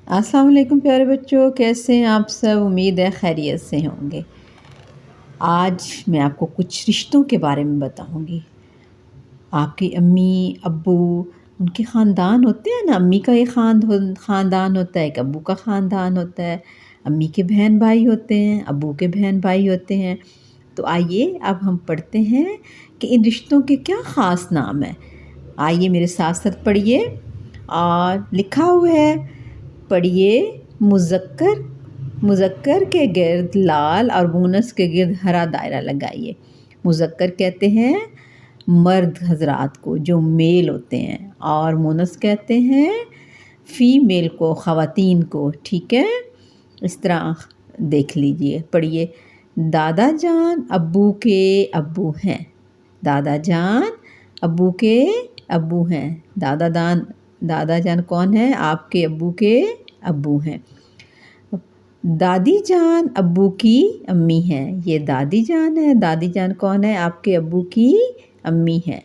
अस्सलाम वालेकुम प्यारे बच्चों, कैसे हैं आप सब। उम्मीद है खैरियत से होंगे। आज मैं आपको कुछ रिश्तों के बारे में बताऊंगी। आपकी अम्मी अब्बू, उनके ख़ानदान होते हैं ना। अम्मी का एक ख़ानदान होता है, एक अब्बू का ख़ानदान होता है। अम्मी के बहन भाई होते हैं, अब्बू के बहन भाई होते हैं। तो आइए अब हम पढ़ते हैं कि इन रिश्तों के क्या ख़ास नाम हैं। आइए मेरे साथ साथ पढ़िए। और लिखा हुआ है, पढ़िए। मुज़क्कर मुज़क्कर के गिर्द लाल और मुअन्नस के गिर्द हरा दायरा लगाइए। मुज़क्कर कहते हैं मर्द हजरात को जो मेल होते हैं, और मुअन्नस कहते हैं फ़ीमेल को, ख़वातीन को। ठीक है, इस तरह देख लीजिए। पढ़िए। दादा जान अब्बू के अब्बू हैं। दादा जान अब्बू के अब्बू हैं। दादा जान कौन है? आपके अब्बू के अब्बू हैं। दादी जान अब्बू की अम्मी हैं। ये दादी जान है। दादी जान कौन है? आपके अब्बू की अम्मी हैं।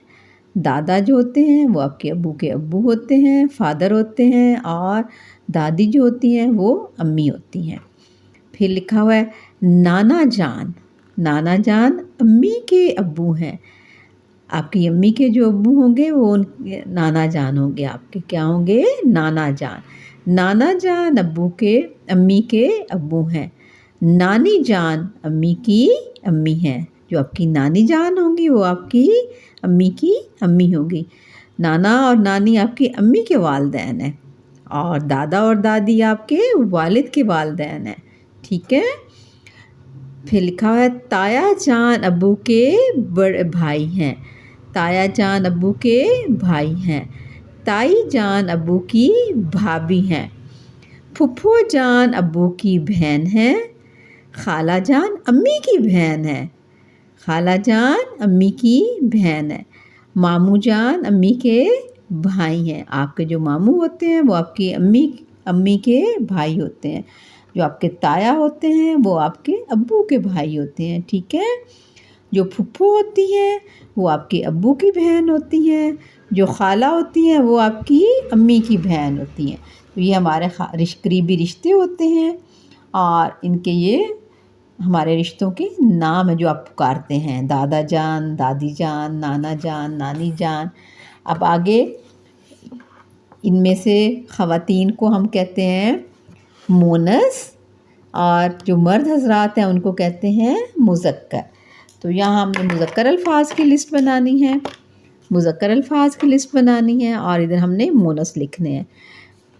दादा जो होते हैं वो आपके अब्बू के अब्बू होते हैं, फादर होते हैं। और दादी जो होती हैं वो अम्मी होती हैं। फिर लिखा हुआ है नाना जान। नाना जान अम्मी के अब्बू हैं। आपकी अम्मी के जो अब्बू होंगे वो उनके नाना जान होंगे। आपके क्या होंगे? नाना जान। नाना जान अम्मी के अब्बू हैं। नानी जान अम्मी की अम्मी हैं। जो आपकी नानी जान होंगी वो आपकी अम्मी की अम्मी होगी। नाना और नानी आपकी अम्मी के वालिदैन हैं, और दादा और दादी आपके वालिद के वालिदैन हैं। ठीक है। फिर लिखा हुआ है ताया जान अब्बू के बड़े भाई हैं। ताया जान अब्बू के भाई हैं। ताई जान अब्बू की भाभी हैं। फुफ्फो जान अब्बू की बहन है। खाला जान अम्मी की बहन है। खाला जान अम्मी की बहन है। मामू जान अम्मी के भाई हैं। आपके जो मामू होते हैं वो आपकी अम्मी के भाई होते हैं। जो आपके ताया होते हैं वो आपके अब्बू के भाई होते हैं। ठीक है। जो फुफ्फो होती हैं वो आपके अब्बू की बहन होती हैं। जो खाला होती हैं वो आपकी अम्मी की बहन होती हैं। तो ये हमारे करीबी रिश्ते होते हैं, और इनके ये हमारे रिश्तों के नाम है जो आप पुकारते हैं। दादा जान, दादी जान, नाना जान, नानी जान। अब आगे इनमें से ख़वातीन को हम कहते हैं मुअन्नस, और जो मर्द हजरात हैं उनको कहते हैं मुज़क्कर। तो यहाँ हमने मुज़क्कर अल्फाज की लिस्ट बनानी है। मुज़क्कर अल्फाज की लिस्ट बनानी है, और इधर हमने मुअन्नस लिखने हैं।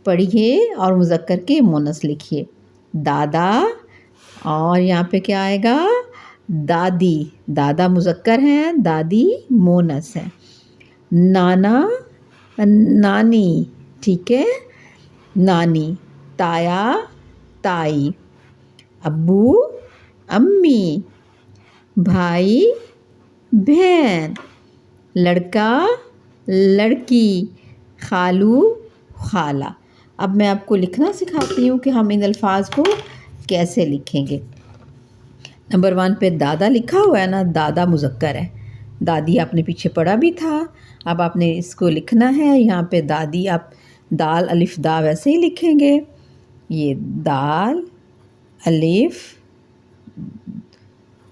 पढ़िए और मुज़क्कर के मुअन्नस लिखिए। दादा, और यहाँ पे क्या आएगा? दादी। दादा मुज़क्कर हैं, दादी मुअन्नस है। नाना, नानी। ठीक है, नानी। ताया, ताई। अब्बू, अम्मी। भाई, बहन। लड़का, लड़की। खालू, खाला। अब मैं आपको लिखना सिखाती हूँ कि हम इन अल्फाज को कैसे लिखेंगे। नंबर 1 पे दादा लिखा हुआ है ना, दादा मुज़क्कर है। दादी आपने पीछे पढ़ा भी था। अब आपने इसको लिखना है। यहाँ पे दादी आप दाल अलिफ दा वैसे ही लिखेंगे। ये दाल अलिफ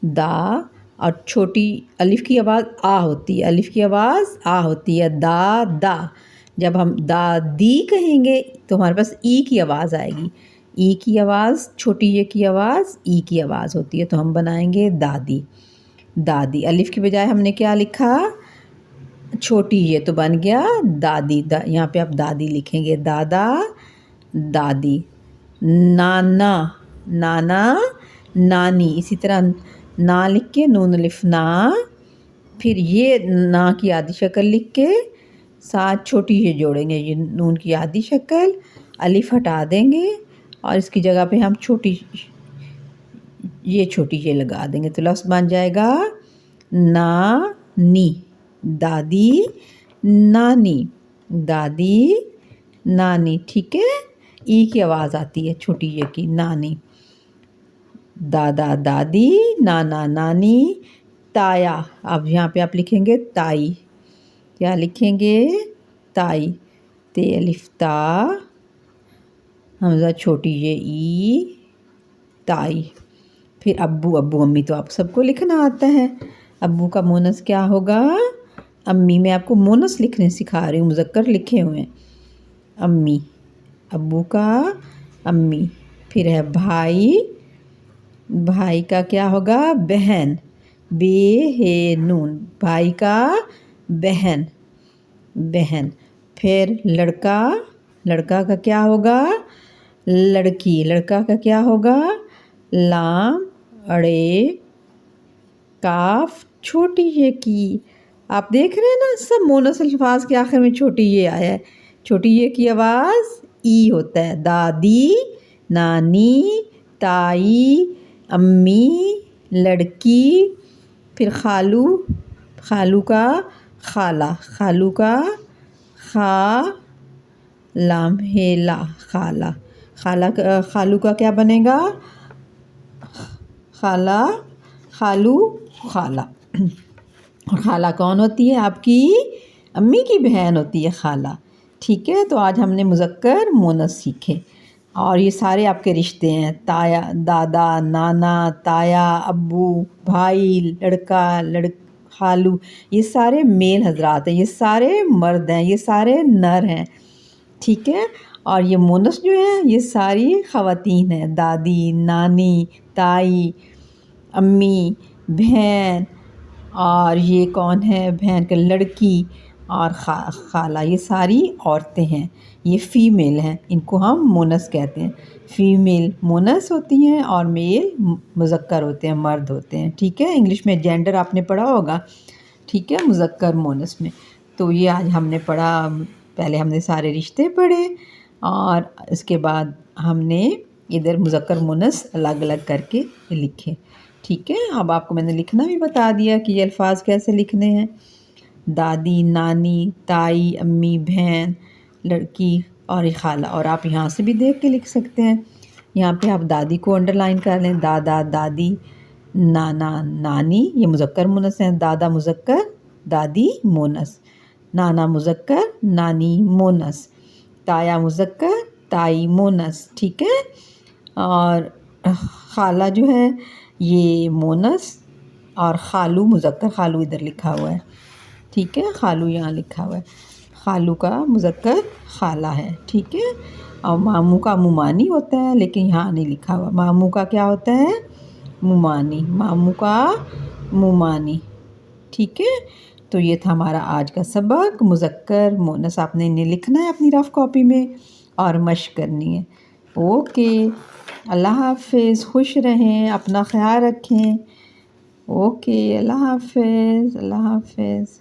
दा, और छोटी अलिफ की आवाज़ आ होती है। अलिफ की आवाज़ आ होती है। दा दा। जब हम दादी कहेंगे तो हमारे पास ई की आवाज़ आएगी। ई की आवाज़, छोटी ये की आवाज़ ई की आवाज़ होती है, तो हम बनाएंगे दादी। दादी। अलिफ की बजाय हमने क्या लिखा? छोटी ये, तो बन गया दादी। यहाँ पे आप दादी लिखेंगे। दादा, दादी। नाना, नाना, नानी। इसी तरह ना लिख के नून अलिफ ना। फिर ये ना की आधी शक्ल लिख के साथ छोटी ये जोड़ेंगे। ये नून की आधी शक्ल, अलिफ हटा देंगे, और इसकी जगह पे हम छोटी ये लगा देंगे, तो लफ्ज़ बन जाएगा नानी। दादी, नानी। दादी, नानी। ठीक है। ई की आवाज़ आती है छोटी ये की, नानी। दादा, दादी, नाना, नानी। ताया। अब यहाँ पे आप लिखेंगे ताई। क्या लिखेंगे? ताई। ते अलिफ ता, حمزہ چھوٹی یہ ای تائی. پھر ابو. ابو امی تو آپ سب کو لکھنا آتا ہے. ابو کا مونس کیا ہوگا؟ امی. میں آپ کو مونس لکھنے سکھا رہی ہوں، مذکر لکھے ہوئے ہیں. امی. ابو کا امی. پھر ہے بھائی. بھائی کا کیا ہوگا؟ بہن. بے ہے نون. بھائی کا بہن. بہن. پھر لڑکا. لڑکا کا کیا ہوگا؟ لڑکی. لڑکا کا کیا ہوگا؟ لام اڑے کاف چھوٹی یہ کی. آپ دیکھ رہے ہیں نا سب مونس الفاظ کے آخر میں چھوٹی یہ آیا ہے. چھوٹی یہ کی آواز ای ہوتا ہے. دادی، نانی، تائی، امی، لڑکی. پھر خالو. خالو کا خالہ. خالو کا خا لام ہے لا خالہ. خالو کا کیا بنے گا؟ خالہ. خالو خالہ. اور خالہ کون ہوتی ہے؟ آپ کی امی کی بہن ہوتی ہے خالہ. ٹھیک ہے، تو آج ہم نے مذکر مونس سیکھے اور یہ سارے آپ کے رشتے ہیں. تایا، دادا، نانا، تایا، ابو، بھائی، لڑکا، خالو. یہ سارے میل حضرات ہیں، یہ سارے مرد ہیں، یہ سارے نر ہیں. ٹھیک ہے، اور یہ مونس جو ہیں یہ ساری خواتین ہیں. دادی، نانی، تائی، امی، بہن. اور یہ کون ہے؟ بہن کے لڑکی اور خالہ. یہ ساری عورتیں ہیں، یہ فیمیل ہیں. ان کو ہم مونس کہتے ہیں. فیمیل مونس ہوتی ہیں اور میل مذکر ہوتے ہیں، مرد ہوتے ہیں. ٹھیک ہے، انگلش میں جینڈر آپ نے پڑھا ہوگا. ٹھیک ہے، مذکر مونس میں. تو یہ آج ہم نے پڑھا. پہلے ہم نے سارے رشتے پڑھے اور اس کے بعد ہم نے ادھر مذکر مونس الگ الگ کر کے لکھے. ٹھیک ہے، اب آپ کو میں نے لکھنا بھی بتا دیا کہ یہ الفاظ کیسے لکھنے ہیں. دادی، نانی، تائی، امی، بہن، لڑکی اور خالہ. اور آپ یہاں سے بھی دیکھ کے لکھ سکتے ہیں. یہاں پہ آپ دادی کو انڈر لائن کر لیں. دادا، دادی، نانا، نانی. یہ مذکر مونس ہیں. دادا مذکر، دادی مونس. نانا مذکر، نانی مونس. تایا مذکر، تائی مونس. ٹھیک ہے، اور خالہ جو ہے یہ مونس اور خالو مذکر. خالو ادھر لکھا ہوا ہے. ٹھیک ہے، خالو یہاں لکھا ہوا ہے. خالو کا مذکر خالہ ہے. ٹھیک ہے، اور ماموں کا ممانی ہوتا ہے لیکن یہاں نہیں لکھا ہوا. ماموں کا کیا ہوتا ہے؟ ممانی. ماموں کا ممانی. ٹھیک ہے، تو یہ تھا ہمارا آج کا سبق مذکر مونس. آپ نے انہیں لکھنا ہے اپنی رف کاپی میں اور مشق کرنی ہے. اوکے، اللہ حافظ. خوش رہیں، اپنا خیال رکھیں. اوکے، اللہ حافظ. اللہ حافظ.